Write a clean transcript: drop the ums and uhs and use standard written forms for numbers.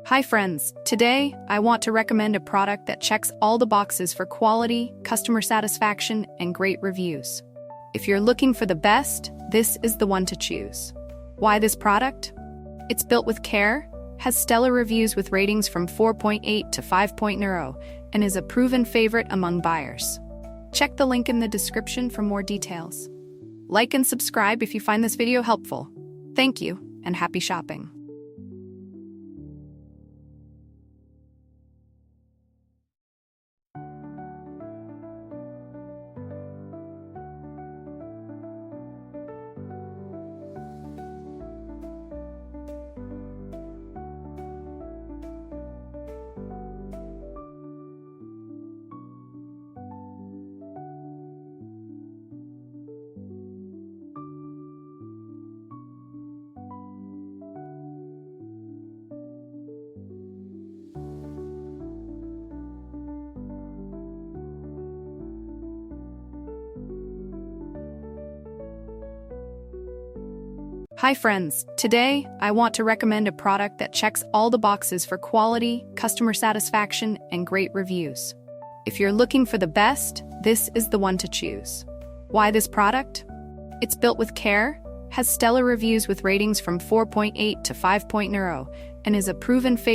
Hi friends, today I want to recommend a product that checks all the boxes for quality, customer satisfaction, and great reviews. If you're looking for the best, this is the one to choose. Why this product? It's built with care, has stellar reviews with ratings from 4.8 to 5.0, and is a proven favorite among buyers. Check the link in the description for more details. Like and subscribe if you find this video helpful. Thank you, and happy shopping. Hi friends, today I want to recommend a product that checks all the boxes for quality, customer satisfaction, and great reviews. If you're looking for the best, this is the one to choose. Why this product? It's built with care, has stellar reviews with ratings from 4.8 to 5.0, and is a proven favorite